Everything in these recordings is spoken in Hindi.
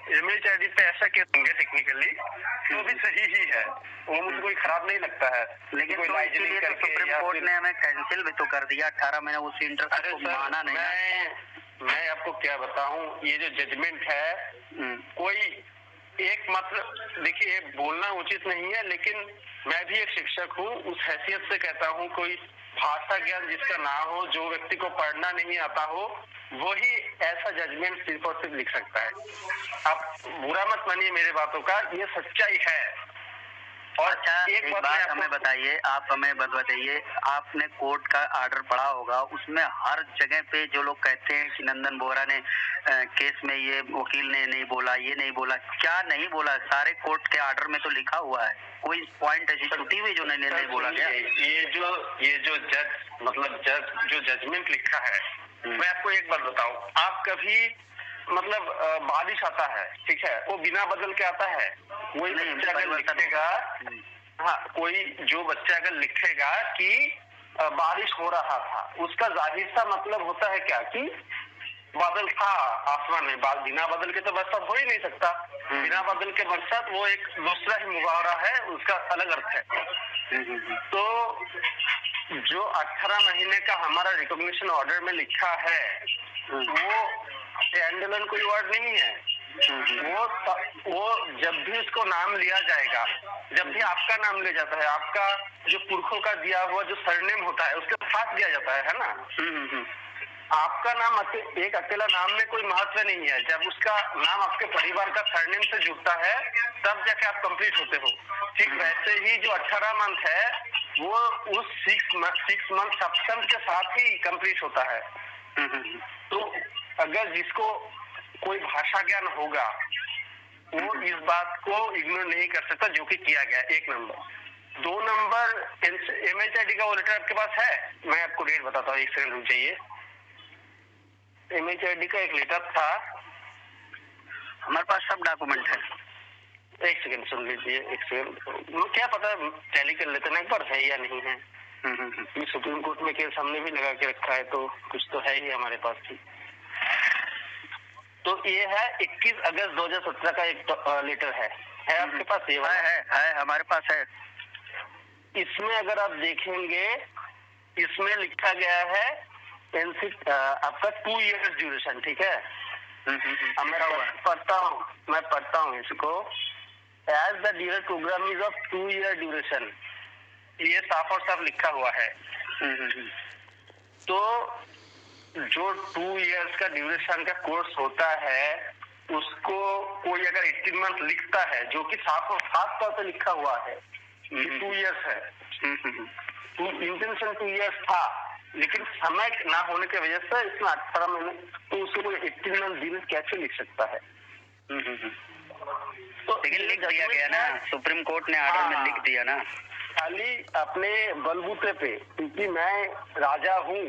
MHRD पे ऐसा केस होंगे टेक्निकली तो भी सही ही है, वो मुझे कोई खराब नहीं लगता है। लेकिन तो इसीलिए तो सुप्रीम कोर्ट ने हमें कैंसिल भी तो कर दिया, 18 महीने उस इंटरेस्ट को माना नहीं। मैं आपको क्या बताऊं, ये जो जजमेंट है कोई एक मात्र, देखिए बोलना उचित नहीं है, लेकिन मैं भी एक शिक्षक हूँ, उस हैसियत से कहता हूँ, कोई भाषा ज्ञान जिसका ना हो, जो व्यक्ति को पढ़ना नहीं आता हो, वही ऐसा जजमेंट सिर्फ और सिर्फ लिख सकता है। आप बुरा मत मानिए मेरे बातों का, ये सच्चाई है। और अच्छा एक बात हमें बताइए, आप हमें बताइए, आपने कोर्ट का ऑर्डर पढ़ा होगा, उसमें हर जगह पे जो लोग कहते हैं कि नंदन बोहरा ने केस में ये वकील ने नहीं बोला, ये नहीं बोला, क्या नहीं बोला? सारे कोर्ट के ऑर्डर में तो लिखा हुआ है, कोई पॉइंट ऐसी छुट्टी हुई जो नहीं बोला गया? ये जो जज जो जजमेंट लिखा है, मैं आपको एक बात बताऊं, आप कभी बारिश आता है, ठीक है, वो बिना बदल के आता है, वही बच्चा अगर लिखेगा, हाँ, कोई जो बच्चा अगर लिखेगा कि बारिश हो रहा था, उसका जाहिर सा मतलब होता है क्या कि बादल था आसमान में, बिना बदल के तो बरसात हो ही नहीं सकता। बिना बदल के बरसात वो एक दूसरा ही मुहावरा है, उसका अलग अर्थ है। तो जो 18 महीने का हमारा रिकॉग्निशन ऑर्डर में लिखा है, वो स्टैंडअलोन कोई वर्ड नहीं है। वो जब भी उसको नाम लिया जाएगा, जब भी आपका नाम लिया जाता है, आपका जो पुरखों का दिया हुआ जो सरनेम होता है उसके साथ दिया जाता है ना, आपका नाम एक अकेला नाम में कोई महत्व नहीं है। जब उसका नाम आपके परिवार का सरनेम से जुड़ता है तब जाके आप कंप्लीट होते हो। ठीक वैसे ही जो 18 मंथ है वो उस 6 मंथ सब्सटेंस के साथ ही कंप्लीट होता है। तो अगर जिसको कोई भाषा ज्ञान होगा वो इस बात को इग्नोर नहीं कर सकता, जो कि किया गया। 1 नंबर। 2 नंबर, MHRD का वो लेटर आपके पास है? मैं आपको डेट बताता हूँ, 1 सेकंड रुक जाइए। MHRD का एक लेटर था, हमारे पास सब डॉक्यूमेंट है। 1 सेकंड सुन लीजिए, 1 सेकंड। क्या पता टैली कर लेते ना एक बार, है या नहीं है। ये सुप्रीम कोर्ट में केस हमने भी लगा के रखा है, तो कुछ तो है ही हमारे पास भी। तो ये है 21 अगस्त 2017 का एक लेटर है आपके पास? ये है हमारे पास है। इसमें अगर आप देखेंगे, इसमें लिखा गया है आपका 2 ईयर ड्यूरेशन, ठीक है। अब मैं पढ़ता हूँ इसको। As the duration program is of 2 year duration, ये साफ और साफ लिखा हुआ है। तो जो 2 इयर्स का ड्यूरेशन का कोर्स होता है, उसको कोई अगर 18 मंथ लिखता है, जो कि साफ और साफ तौर पे लिखा हुआ है 2 इयर्स है, तो इंटेंशन 2 इयर्स था, लेकिन समय ना होने की वजह से इसमें 18 महीने, तो उसको कोई 18 मंथ दिन कैसे लिख सकता है? तो लेकिन लिख दिया गया ना, सुप्रीम कोर्ट ने ऑर्डर में लिख दिया ना, खाली अपने बलबूते पे, क्योंकि मैं राजा हूँ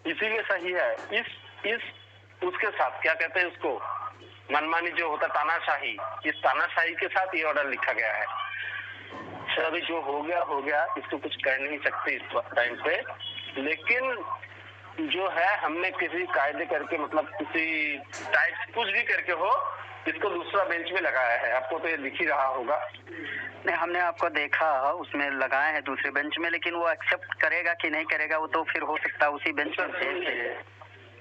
इसीलिए सही है। इस उसके साथ क्या कहते हैं उसको, मनमानी जो होता तानाशाही, इस तानाशाही के साथ ये ऑर्डर लिखा गया है। अभी जो हो गया, इसको कुछ कर नहीं सकते इस टाइम पे, लेकिन जो है हमने किसी कायदे करके, किसी टाइप कुछ भी करके हो, इसको दूसरा बेंच में लगाया है। आपको तो ये दिख ही रहा होगा। नहीं, हमने आपको देखा उसमें लगाए हैं दूसरे बेंच में, लेकिन वो एक्सेप्ट करेगा कि नहीं करेगा वो तो फिर हो सकता है उसी बेंच में।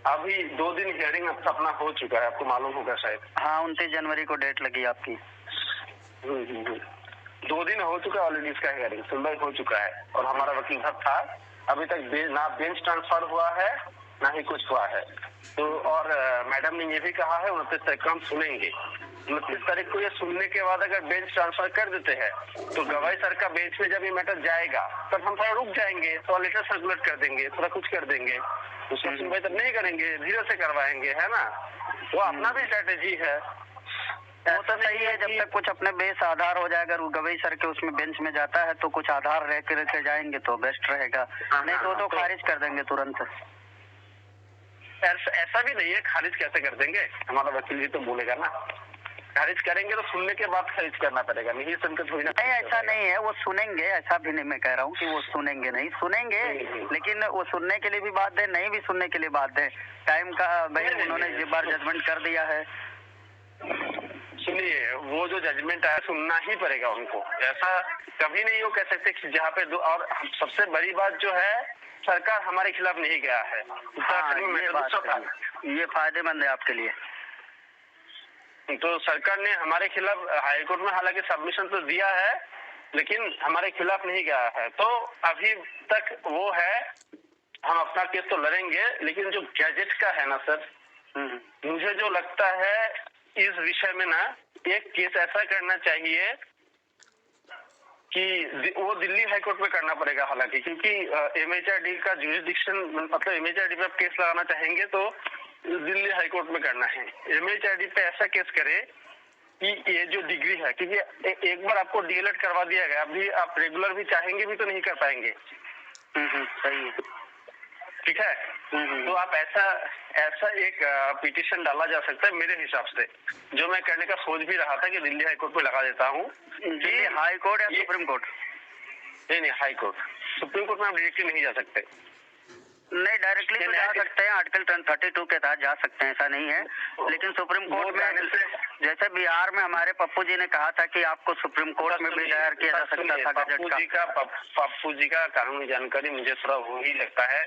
अभी 2 दिन हियरिंग अपना हो चुका है, आपको मालूम होगा शायद। हाँ, 29 जनवरी को डेट लगी आपकी। 2 दिन हो चुका है ऑलरेडी, इसका हियरिंग सुनवाई हो चुका है, और हमारा वकील साहब था। अभी तक ना बेंच ट्रांसफर हुआ है ना ही कुछ हुआ है। तो और मैडम ने ये भी कहा है 29 तारीख को हम सुनेंगे। 29 तारीख को ये सुनने के बाद अगर बेंच ट्रांसफर कर देते हैं तो गवाही सर का बेंच में जब ये मैटर जाएगा तब हम थोड़ा रुक जाएंगे, तो लेटर सर्कुलेट कर देंगे, थोड़ा कुछ कर देंगे, उसका सुनवाई तब नहीं करेंगे, धीरे से करवाएंगे, है ना। वो अपना भी स्ट्रेटेजी है। वो तो सही है, जब तक कुछ अपने बेस आधार हो जाएगा, गवई सर के उसमें बेंच में जाता है तो कुछ आधार रह के जाएंगे तो बेस्ट रहेगा। नहीं तो खारिज कर देंगे तुरंत। ऐसा भी नहीं है, खारिज कैसे कर देंगे, हमारा वकील भी तो बोलेगा ना। खारिज करेंगे तो सुनने के बाद खारिज करना पड़ेगा, नहीं सुनकर थोड़ी ना। नहीं, ऐसा नहीं है, वो सुनेंगे, ऐसा भी नहीं मैं कह रहा हूँ कि वो सुनेंगे नहीं, सुनेंगे, लेकिन वो सुनने के लिए भी बात है, नहीं भी सुनने के लिए बात है। टाइम का भाई उन्होंने एक बार जजमेंट कर दिया है। सुनिए, वो जो जजमेंट आया सुनना ही पड़ेगा उनको। ऐसा कभी नहीं वो कह सकते कि जहाँ पे और सबसे बड़ी बात जो है, सरकार हमारे खिलाफ नहीं गया है। हाँ, ये फायदेमंद है आपके लिए। तो सरकार ने हमारे खिलाफ हाईकोर्ट में हालांकि सबमिशन तो दिया है, लेकिन हमारे खिलाफ नहीं गया है। तो अभी तक वो है, हम अपना केस तो लड़ेंगे, लेकिन जो गैजेट का है ना सर, मुझे जो लगता है इस विषय में ना एक केस ऐसा करना चाहिए कि वो दिल्ली हाईकोर्ट में करना पड़ेगा हालांकि, क्योंकि एमएचआरडी का जुरिसडिक्शन, मतलब एमएचआरडी पे आप केस लगाना चाहेंगे तो दिल्ली हाईकोर्ट में करना है। एमएचआरडी पे ऐसा केस करे कि ये जो डिग्री है, क्योंकि एक बार आपको डीएलएड करवा दिया गया, अभी आप रेगुलर भी चाहेंगे भी तो नहीं कर पाएंगे। सही है, ठीक है। तो आप ऐसा एक पिटीशन डाला जा सकता है मेरे हिसाब से, जो मैं करने का सोच भी रहा था कि दिल्ली हाईकोर्ट में लगा देता हूँ। दिल्ली हाई कोर्ट या सुप्रीम कोर्ट? नहीं, हाई कोर्ट। सुप्रीम कोर्ट में आप डायरेक्टली नहीं जा सकते। नहीं, डायरेक्टली तो जा सकते हैं, आर्टिकल 32 के तहत जा सकते हैं, ऐसा नहीं है। लेकिन सुप्रीम कोर्ट में, जैसे बिहार में हमारे पप्पू जी ने कहा था कि आपको सुप्रीम कोर्ट में भी दायर किया जा सकता था गजट का। पप्पू जी का कानूनी जानकारी मुझे थोड़ा वही लगता है।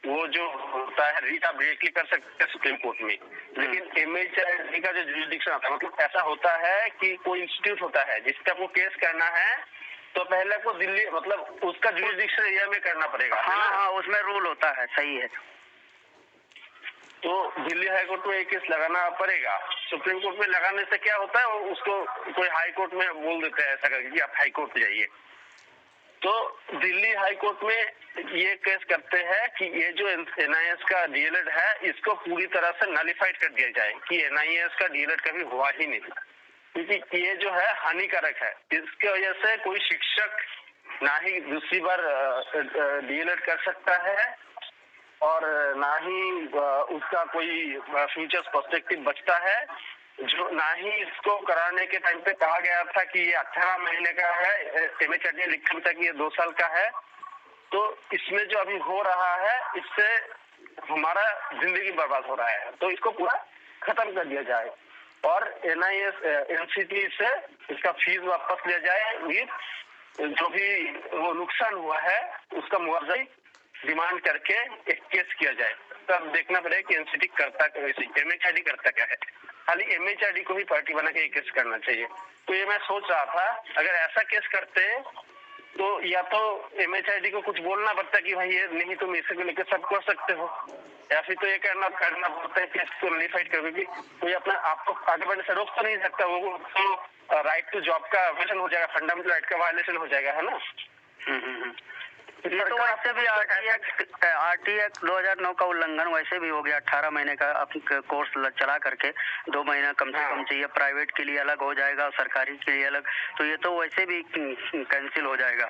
वो जो होता है रीट आप डायरेक्टली कर सकते हैं सुप्रीम कोर्ट में, लेकिन एमएचआरडी का जो जुरिसडिक्शन आता है, मतलब ऐसा होता है कि कोई इंस्टीट्यूट होता है जिसका आपको केस करना है, तो पहले आपको दिल्ली, मतलब उसका जुरिसडिक्शन एरिया में करना पड़ेगा। हाँ, उसमें रूल होता है, सही है। तो दिल्ली हाईकोर्ट में एक केस लगाना पड़ेगा। सुप्रीम कोर्ट में लगाने से क्या होता है, उसको कोई हाई कोर्ट में बोल देते हैं ऐसा करके कि आप हाई कोर्ट जाइए। तो दिल्ली हाई कोर्ट में ये केस करते हैं कि ये जो एनआईएस का डीएलएड है, इसको पूरी तरह से नलिफाइड कर दिया जाए कि एनआईएस का डीएलएड कभी हुआ ही नहीं, क्योंकि ये जो है हानिकारक है। इसके वजह से कोई शिक्षक ना ही दूसरी बार डीएलएड कर सकता है और ना ही उसका कोई फ्यूचर पर्सपेक्टिव बचता है। जो ना ही इसको कराने के टाइम पे कहा गया था कि ये 18 महीने का है, एमएचआरडी ने लिखा था कि ये 2 साल का है। तो इसमें जो अभी हो रहा है, इससे हमारा जिंदगी बर्बाद हो रहा है। तो इसको पूरा खत्म कर दिया जाए और एनआईएस एनसीटी से इसका फीस वापस लिया जाए, विद जो भी वो नुकसान हुआ है उसका मुआवजा डिमांड करके एक केस किया जाए। तब देखना पड़ेगा कि एनसीटी करता क्या, एमएचआरडी करता क्या है। खाली एमएचआरडी को ही पार्टी बना के केस करना चाहिए। तो ये मैं सोच रहा था, अगर ऐसा केस करते तो या तो एमएचआरडी को कुछ बोलना पड़ता कि भाई ये नहीं तुम इसे को लेकर सब कर सकते हो, या फिर तो ये करना पड़ता है कि इसको नलिफाइड कर, क्योंकि कोई अपना आपको आगे बढ़ने से रोक तो नहीं सकता। वो तो राइट टू जॉब का वायलेशन हो जाएगा, फंडामेंटल राइट का वायलेशन हो जाएगा, है ना। ये तो वैसे भी आरटीएक्ट 2009 का उल्लंघन वैसे भी हो गया। 18 महीने का कोर्स चला करके 2 महीना कम से कम चाहिए, प्राइवेट के लिए अलग हो जाएगा और सरकारी के लिए अलग, तो ये तो वैसे भी कैंसिल हो जाएगा।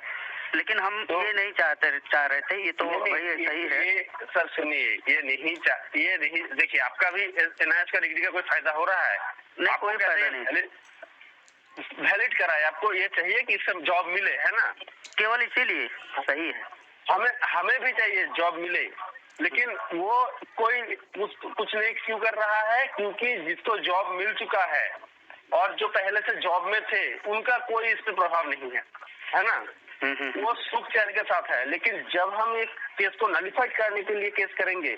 लेकिन हम तो ये नहीं चाह रहे थे, ये तो भाई सही है। सर सुनिए, ये नहीं देखिए, आपका भी एनआईएस का डिग्री का कोई फायदा हो रहा है? नहीं, कोई फायदा नहीं। वैलिड कराए, आपको ये चाहिए कि इससे जॉब मिले, है ना, केवल इसीलिए सही है। हमें भी चाहिए जॉब मिले, लेकिन वो कोई कुछ नहीं क्यों कर रहा है, क्योंकि जिसको जॉब मिल चुका है और जो पहले से जॉब में थे उनका कोई इस पे प्रभाव नहीं है ना। वो सुख चैन के साथ है। लेकिन जब हम एक केस को नलिफाइड करने के लिए केस करेंगे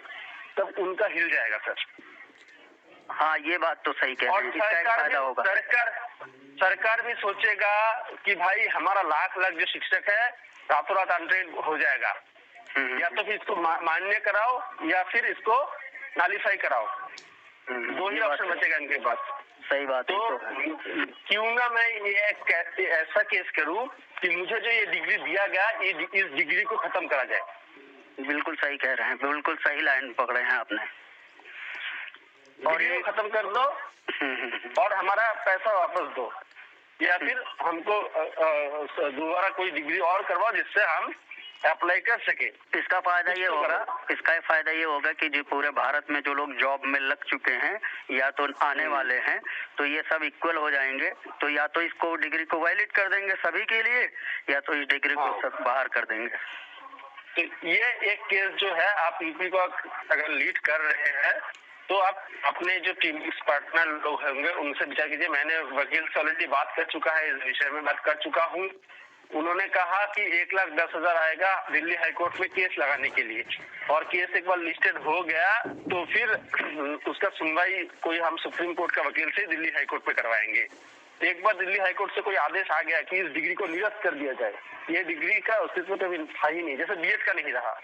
तब उनका हिल जाएगा सर। हाँ, ये बात तो सही कह रहे हैं। इसका फायदा होगा। सरकार भी सोचेगा कि भाई हमारा लाख जो शिक्षक है रातों रात अनट्रेन हो जाएगा, या तो फिर इसको मान्य कराओ या फिर इसको नलिफाई कराओ, 2 ही ऑप्शन बचेगा इनके पास। सही बात है। तो क्यों ना मैं ये ऐसा केस करूं कि मुझे जो ये डिग्री दिया गया, इस डिग्री को खत्म करा जाए। बिल्कुल सही कह रहे हैं, बिल्कुल सही लाइन पकड़े हैं आपने। और ये खत्म कर दो और हमारा पैसा वापस दो, या फिर हमको दोबारा कोई डिग्री और करवाओ जिससे हम अप्लाई कर सके। इसका फायदा ये होगा कि जो पूरे भारत में जो लोग जॉब में लग चुके हैं या तो आने वाले हैं, तो ये सब इक्वल हो जाएंगे। तो या तो इसको डिग्री को वैलिड कर देंगे सभी के लिए, या तो इस डिग्री को सब बाहर कर देंगे। तो ये एक केस जो है, आप यूपी को अगर लीड कर रहे हैं तो आप अपने जो टीम पार्टनर लोग होंगे उनसे विचार कीजिए। मैंने वकील से ऑलरेडी बात कर चुका है, इस विषय में बात कर चुका हूँ। उन्होंने कहा कि 1,10,000 आएगा दिल्ली हाईकोर्ट में केस लगाने के लिए, और केस एक बार लिस्टेड हो गया तो फिर उसका सुनवाई कोई हम सुप्रीम कोर्ट का वकील से दिल्ली हाईकोर्ट में करवाएंगे। एक बार दिल्ली हाईकोर्ट से कोई आदेश आ गया कि इस डिग्री को निरस्त कर दिया जाए, ये डिग्री का अस्तित्व तो था ही नहीं, जैसे बीएड का नहीं रहा,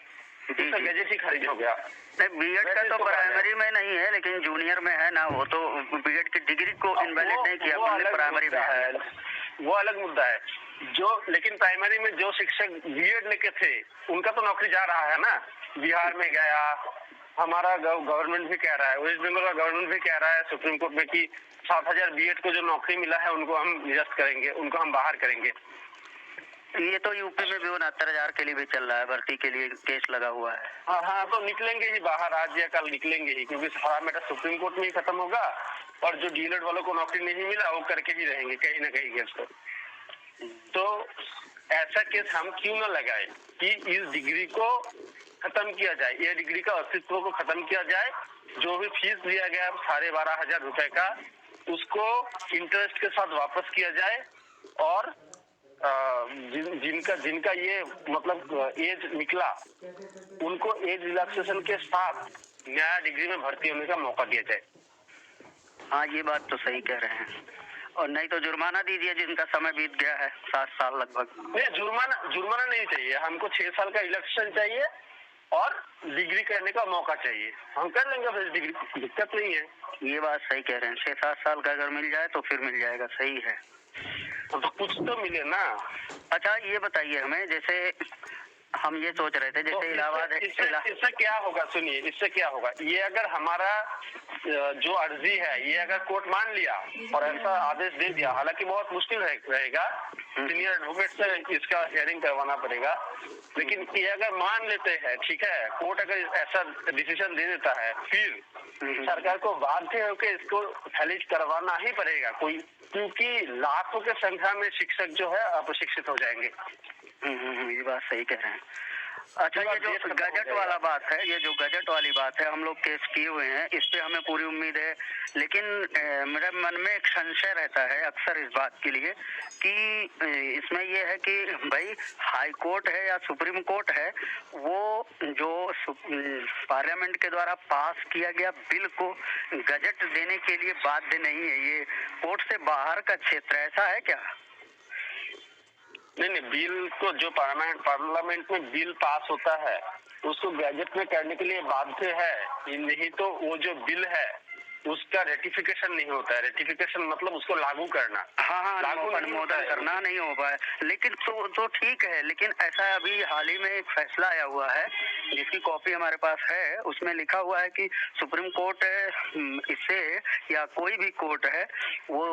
इसका गैजेट ही खारिज हो गया। बीएड का तो प्राइमरी में नहीं है लेकिन जूनियर में है ना, वो तो बीएड की डिग्री को इनवैलिड नहीं किया, प्राइमरी में है, वो अलग मुद्दा है। जो लेकिन प्राइमरी में जो शिक्षक बीएड लेके थे उनका तो नौकरी जा रहा है ना, बिहार में गया, हमारा गवर्नमेंट भी कह रहा है, वेस्ट बंगाल का गवर्नमेंट भी कह रहा है सुप्रीम कोर्ट में कि 7,000 बीएड को जो नौकरी मिला है उनको हम निरस्त करेंगे, उनको हम बाहर करेंगे। ये तो यूपी में भी 69,000 के लिए भी चल रहा है, भर्ती के लिए केस लगा हुआ है। हाँ, तो निकलेंगे ही बाहर, आज या कल निकलेंगे ही, क्योंकि सारा मैटर सुप्रीम कोर्ट में ही खत्म होगा, और जो डीएलएड वालों को नौकरी नहीं मिला वो करके ही रहेंगे कहीं ना कहीं केस। तो ऐसा केस हम क्यों न लगाए कि इस डिग्री को खत्म किया जाए, ये डिग्री का अस्तित्व को खत्म किया जाए। जो भी फीस दिया गया 12,500 रुपए का, उसको इंटरेस्ट के साथ वापस किया जाए, और जिनका ये मतलब एज निकला उनको एज रिलैक्सेशन के साथ नया डिग्री में भर्ती होने का मौका दिया जाए। हाँ, ये बात तो सही कह रहे हैं, और नहीं तो जुर्माना दीजिए जिनका समय बीत गया है 7 साल लगभग। नहीं, जुर्माना नहीं चाहिए हमको, 6 साल का इलेक्शन चाहिए और डिग्री करने का मौका चाहिए, हम कर लेंगे फिर डिग्री, दिक्कत नहीं है। ये बात सही कह रहे हैं, 6-7 साल का अगर मिल जाए तो फिर मिल जाएगा, सही है। तो कुछ तो मिले ना। अच्छा, ये बताइए हमें, जैसे हम ये सोच रहे थे, जैसे इलाहाबाद है, इससे क्या होगा, सुनिए, इससे क्या होगा, ये अगर हमारा जो अर्जी है ये अगर कोर्ट मान लिया और ऐसा आदेश दे दिया, हालांकि बहुत मुश्किल रहेगा, सीनियर एडवोकेट से इसका हियरिंग करवाना पड़ेगा, लेकिन ये अगर मान लेते हैं, ठीक है, कोर्ट अगर ऐसा डिसीजन दे देता है, फिर सरकार को बाध्य होकर इसको वैलिड करवाना ही पड़ेगा कोई, क्योंकि लाखों के संख्या में शिक्षक जो है अप्रशिक्षित हो जाएंगे। ये बात सही कह रहे हैं। अच्छा, ये जो गजट वाला बात है, ये जो गजट वाली बात है, हम लोग केस किए हुए हैं, इस पे हमें पूरी उम्मीद है, लेकिन मेरे मन में एक संशय रहता है अक्सर इस बात के लिए कि इसमें ये है कि भाई हाई कोर्ट है या सुप्रीम कोर्ट है, वो जो पार्लियामेंट के द्वारा पास किया गया बिल को गजट देने के लिए बाध्य नहीं है, ये कोर्ट से बाहर का क्षेत्र, ऐसा है क्या? नहीं, बिल को जो पार्लियामेंट में बिल पास होता है उसको गैजेट में करने के लिए बाध्य है, नहीं तो वो जो बिल है उसका रेटिफिकेशन नहीं होता है। रेटिफिकेशन मतलब उसको लागू करना। हाँ, लागू अनुमोदन करना नहीं हो पाया, लेकिन तो ठीक है, लेकिन ऐसा अभी हाल ही में एक फैसला आया हुआ है जिसकी कॉपी हमारे पास है, उसमें लिखा हुआ है कि सुप्रीम कोर्ट इससे या कोई भी कोर्ट है वो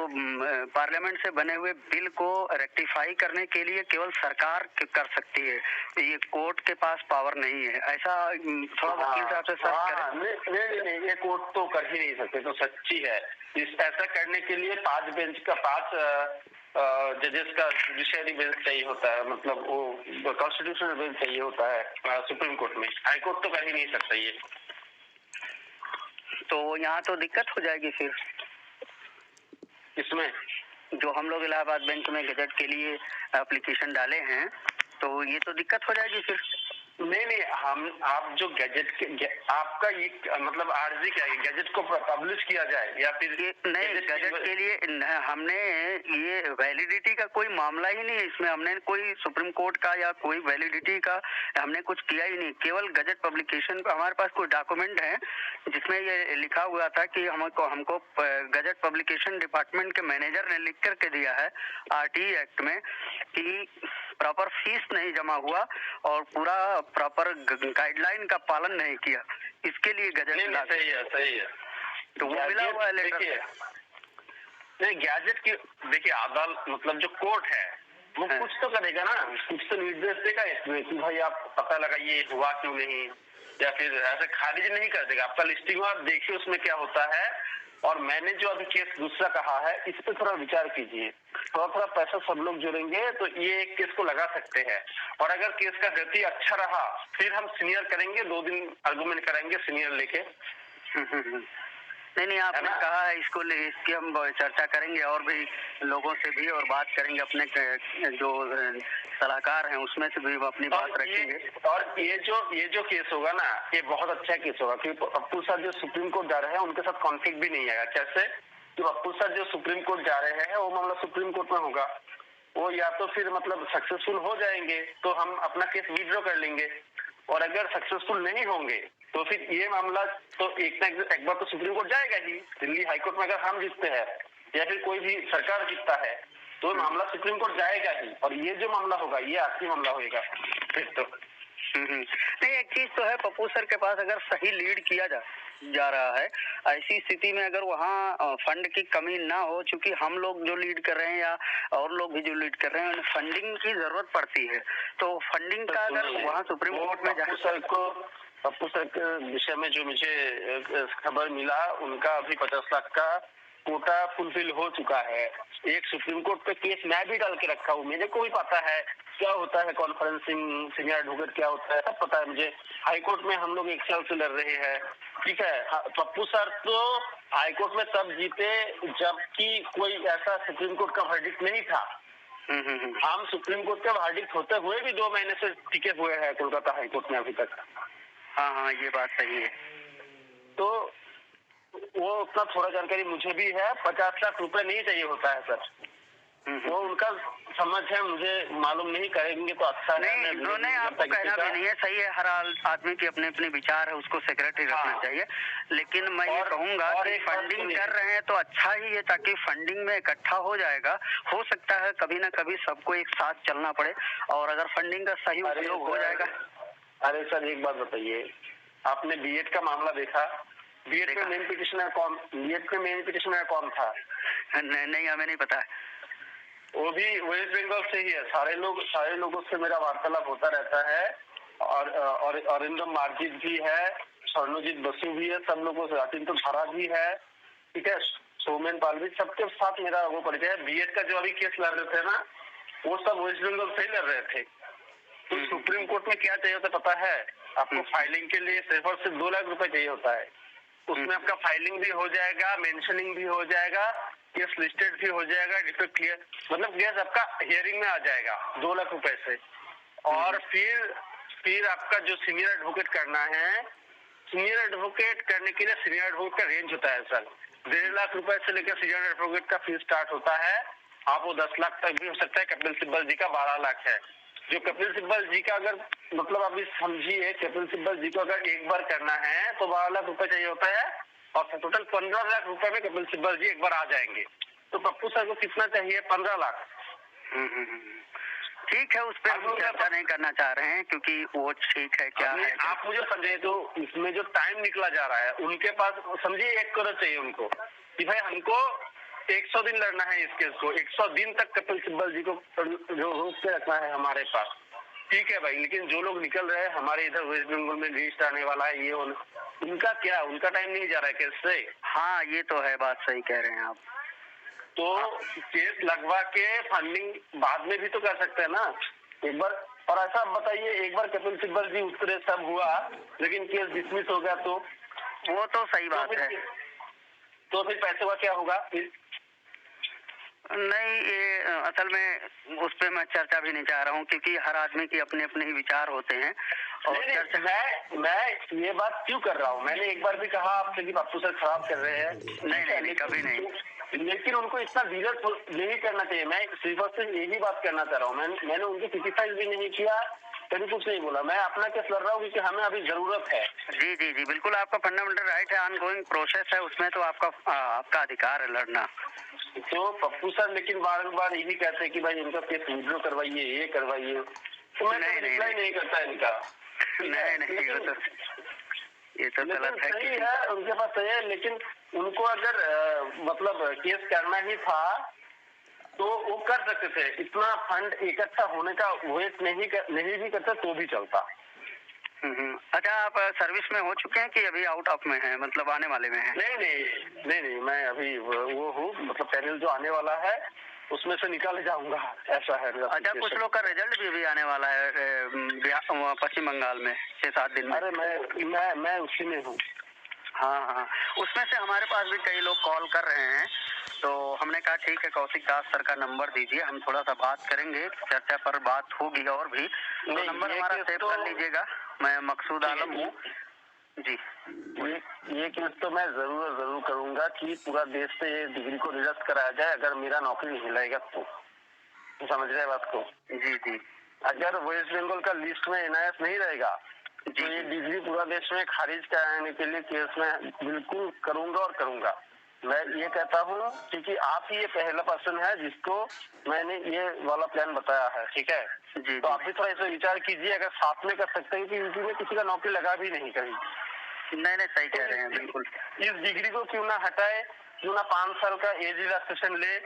पार्लियामेंट से बने हुए बिल को रेक्टिफाई करने के लिए केवल सरकार कर सकती है, ये कोर्ट के पास पावर नहीं है। ऐसा थोड़ा वकील साहब से सर्च करें। नहीं, ये कोर्ट तो कर ही नहीं सकते, तो सच्ची है। ऐसा करने के लिए 5 बेंच का 5 जजेस का जुडिशियरी बेंच चाहिए होता है, मतलब वो कॉन्स्टिट्यूशनल बेंच चाहिए होता है सुप्रीम कोर्ट में, हाई कोर्ट तो कर ही नहीं सकता ये। तो यहाँ तो दिक्कत हो जाएगी फिर इसमें, जो हम लोग इलाहाबाद बेंच में गजट के लिए एप्लीकेशन डाले हैं, तो ये तो दिक्कत हो जाएगी फिर। नहीं, आप जो गैजेट के आपका ये मतलब आर्जी क्या है, गैजेट को पब्लिश किया जाए या फिर नहीं, गैजेट के लिए हमने ये वैलिडिटी का कोई मामला ही नहीं है इसमें, हमने कोई सुप्रीम कोर्ट का या कोई वैलिडिटी का हमने कुछ किया ही नहीं, केवल गजट पब्लिकेशन का हमारे पास कोई डॉक्यूमेंट है जिसमें ये लिखा हुआ था कि हमको गजट पब्लिकेशन डिपार्टमेंट के मैनेजर ने लिख करके दिया है आरटीई एक्ट में कि प्रॉपर फीस नहीं जमा हुआ और पूरा प्रॉपर गाइडलाइन का पालन नहीं किया, इसके लिए गजट सही है, तो वो मिला हुआ है लेटर। नहीं, गैजेट की देखिए, अदालत मतलब जो कोर्ट है वो कुछ तो करेगा ना, कुछ तो निर्देश देगा इसमें कि भाई आप पता लगाइए हुआ क्यों नहीं, या फिर ऐसे खारिज नहीं कर देगा। आपका लिस्टिंग आप देखिए उसमें क्या होता है, और मैंने जो अभी केस दूसरा कहा है इस पे थोड़ा विचार कीजिए, थोड़ा पैसा सब लोग जोड़ेंगे तो ये एक केस को लगा सकते हैं, और अगर केस का गति अच्छा रहा फिर हम सीनियर करेंगे, 2 दिन आर्गुमेंट करेंगे सीनियर लेके, नहीं, आपने कहा है इसकी हम चर्चा करेंगे और भी लोगों से भी, और बात करेंगे अपने जो सलाहकार हैं उसमें से भी अपनी बात रखेंगे। और ये जो केस होगा ना, ये बहुत अच्छा केस होगा, क्योंकि पप्पू सर जो सुप्रीम कोर्ट जा रहे हैं उनके साथ कॉन्फ्लिक्ट भी नहीं आएगा। कैसे? कि पप्पू सर जो सुप्रीम कोर्ट जा रहे हैं वो मामला सुप्रीम कोर्ट में होगा, वो या तो फिर मतलब सक्सेसफुल हो जाएंगे तो हम अपना केस विड्रॉ कर लेंगे, और अगर सक्सेसफुल नहीं होंगे तो फिर ये मामला तो एक बार तो सुप्रीम कोर्ट जाएगा ही। दिल्ली हाईकोर्ट में अगर हम जीतते हैं या फिर कोई भी सरकार जीतता है तो मामला सुप्रीम कोर्ट जाएगा ही, और ये जो मामला होगा ये आखिरी मामला होगा फिर तो। नहीं, एक चीज तो है, पप्पू सर के पास अगर सही लीड किया जा रहा है, ऐसी स्थिति में अगर वहाँ फंड की कमी ना हो, चूंकि हम लोग जो लीड कर रहे हैं या और लोग भी जो लीड कर रहे हैं उन्हें फंडिंग की जरूरत पड़ती है, तो फंडिंग का अगर वहाँ सुप्रीम कोर्ट में पप्पू सर के विषय में जो मुझे खबर मिला, उनका अभी 50 लाख का कोटा फुलफिल हो चुका है। एक सुप्रीम कोर्ट पे केस मैं भी डाल के रखा हूँ, मेरे को भी पता है क्या होता है कॉन्फ्रेंसिंग, सीनियर एडवोकेट क्या होता है, सब पता है मुझे। हाई कोर्ट में हम लोग 1 साल से लड़ रहे हैं, ठीक है। पप्पू सर तो हाई कोर्ट में तब जीते जबकि कोई ऐसा सुप्रीम कोर्ट का वर्डिक्ट नहीं था। हम सुप्रीम कोर्ट का वर्डिक्ट होते हुए भी 2 महीने से टिके हुए हैं कोलकाता हाई कोर्ट में अभी तक। हाँ, ये बात सही है। तो वो उतना थोड़ा जानकारी मुझे भी है। 50 लाख रुपए नहीं चाहिए होता है सर, वो उनका समझ है, मुझे मालूम नहीं, करेंगे तो अच्छा है। नहीं, उन्होंने आपको कहना भी नहीं है, सही है, हर आदमी के अपने अपने विचार है, उसको सेक्रेटरी रखना चाहिए। लेकिन मैं ये कहूंगा कि फंडिंग कर रहे हैं तो अच्छा ही है, ताकि फंडिंग में इकट्ठा हो जाएगा। हो सकता है कभी ना कभी सबको एक साथ चलना पड़े, और अगर फंडिंग का सही उपयोग हो जाएगा। अरे सर एक बात बताइए, आपने बीएड का मामला देखा? बीएड में मेन पिटिशनर कौन था? नहीं, हमें नहीं पता है। वो भी वेस्ट बंगाल से ही है। सारे लोगों से मेरा वार्तालाप होता रहता है, और अरिंदम मार्जित भी है, स्वर्णजीत बसु भी है, सब लोगों से, अतिंतो धारा भी है, ठीक है, सोमेन पाल भी, सबके साथ मेरा वो परिचय है। बीएड का जो अभी केस लड़ रहे थे ना, वो सब वेस्ट बंगाल से ही लड़ रहे थे। तो सुप्रीम कोर्ट में क्या चाहिए होता है पता है आपको? फाइलिंग के लिए सिर्फ और सिर्फ 2 लाख रुपए चाहिए होता है। उसमें आपका फाइलिंग भी हो जाएगा, मेंशनिंग भी हो जाएगा, केस लिस्टेड भी हो जाएगा, डिफेक्ट क्लियर, मतलब केस आपका हियरिंग में आ जाएगा 2 लाख रुपए से। और फिर आपका जो सीनियर एडवोकेट करना है, सीनियर एडवोकेट करने के लिए सीनियर एडवोकेट का रेंज होता है सर, 1.5 लाख रुपए से लेकर सीनियर एडवोकेट का फीस स्टार्ट होता है। आप वो 10 लाख तक भी हो सकता है। कपिल सिब्बल जी का 12 लाख है। जो कपिल सिब्बल जी का अगर मतलब अभी समझिए, कपिल सिब्बल जी को अगर एक बार करना है तो 12 लाख रुपए चाहिए होता है, और टोटल 15 लाख रुपए में कपिल सिब्बल जी एक बार आ जाएंगे। तो पप्पू सर को कितना चाहिए? 15 लाख। ठीक है, उस पर हम चर्चा नहीं करना चाह रहे हैं, क्योंकि वो ठीक है क्या है। आप मुझे समझे, तो इसमें जो टाइम निकला जा रहा है, उनके पास समझिए 1 करोड़ चाहिए उनको कि भाई हमको 100 दिन लड़ना है इस केस को, 100 दिन तक कपिल सिब्बल जी को जो रोक के रखना है हमारे पास, ठीक है भाई। लेकिन जो लोग निकल रहे हैं हमारे इधर वेस्ट बंगाल में लिस्ट आने वाला है, ये उनका क्या, उनका टाइम नहीं जा रहा है केस से। हाँ, ये तो है, बात सही कह रहे हैं आप। तो केस लगवा के फंडिंग बाद में भी तो कर सकते हैं ना एक बार। और ऐसा बताइए, एक बार कपिल सिब्बल जी उतरे, सब हुआ, लेकिन केस डिसमिस हो गया, तो वो तो सही बात है। तो फिर पैसे का क्या होगा? नहीं, ये असल में उस पर मैं चर्चा भी नहीं चाह रहा हूँ, क्योंकि हर आदमी के अपने अपने ही विचार होते हैं। और मैं ये बात क्यों कर रहा हूँ? मैंने एक बार भी कहा आपसे कि पप्पू सर खराब कर रहे हैं। नहीं, कभी नहीं। लेकिन उनको इतना धीरज नहीं करना चाहिए। मैं सिर्फ और सिर्फ यही बात करना चाह रहा हूँ। मैंने उनकी क्रिटिसाइज भी नहीं किया, कभी कुछ नहीं बोला। मैं अपना केस लड़ रहा हूँ क्योंकि हमें अभी जरूरत है। जी, बिल्कुल, आपका फंडामेंटल राइट है, ऑनगोइंग प्रोसेस है, उसमें तो आपका अधिकार है लड़ना। तो पप्पू सर लेकिन बार यही कहते हैं कि भाई इनका केस विड्रॉ करवाइए, ये करवाइए, तो मैं रिप्लाई नहीं करता इनका। नहीं, ये तो गलत है। सही है, उनके पास सही है, लेकिन उनको अगर मतलब केस करना ही था तो वो कर सकते थे। इतना फंड इकट्ठा होने का वेट नहीं भी करते तो भी चलता। अच्छा, आप सर्विस में हो चुके हैं कि अभी आउट ऑफ में है, मतलब आने वाले में है? नहीं, मैं अभी वो हूँ, मतलब पैनल जो आने वाला है उसमें से निकाले जाऊंगा, ऐसा है। अच्छा, कुछ लोग का रिजल्ट भी आने वाला है पश्चिम बंगाल में 6-7 दिन में। अरे मैं उसी में हूँ। हाँ हाँ, उसमें से हमारे पास भी कई लोग कॉल कर रहे हैं, तो हमने कहा ठीक है कौशिक दास सर का नंबर दीजिए, हम थोड़ा सा बात करेंगे, चर्चा पर बात होगी और भी। तो नंबर हमारा सेव कर लीजिएगा। मैं मकसूद आलम हूँ जी। ये केस तो मैं जरूर करूंगा कि पूरा देश से ये डिग्री को निरस्त कराया जाए, अगर मेरा नौकरी नहीं लगेगा तो समझ रहे बात को। जी जी। अगर वेस्ट बंगाल का लिस्ट में एनआईएस नहीं रहेगा तो ये डिग्री पूरा देश में खारिज कराने के लिए केस में बिल्कुल करूंगा और करूंगा। मैं ये कहता हूँ क्योंकि आप ही ये पहला पर्सन है जिसको मैंने ये वाला प्लान बताया है, ठीक है जी। तो आप भी थोड़ा इसे विचार कीजिए, अगर साथ में कर सकते हैं कि यूपी में किसी का नौकरी लगा भी नहीं कहीं। नहीं सही कह रहे हैं, बिल्कुल। इस डिग्री को क्यों ना हटाए, क्यों ना 5 साल का एज रिलैक्सेशन ले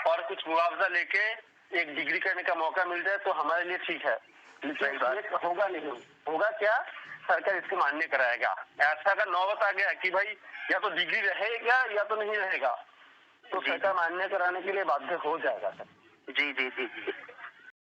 और कुछ मुआवजा लेके एक डिग्री करने का मौका मिल जाए तो हमारे लिए ठीक है। लेकिन ये होगा नहीं, होगा क्या, सरकार इसको मान्य कराएगा। ऐसा अगर नौबत आ गया कि भाई या तो डिग्री रहेगा या तो नहीं रहेगा, तो सरकार मान्य कराने के लिए बाध्य हो जाएगा। जी जी जी।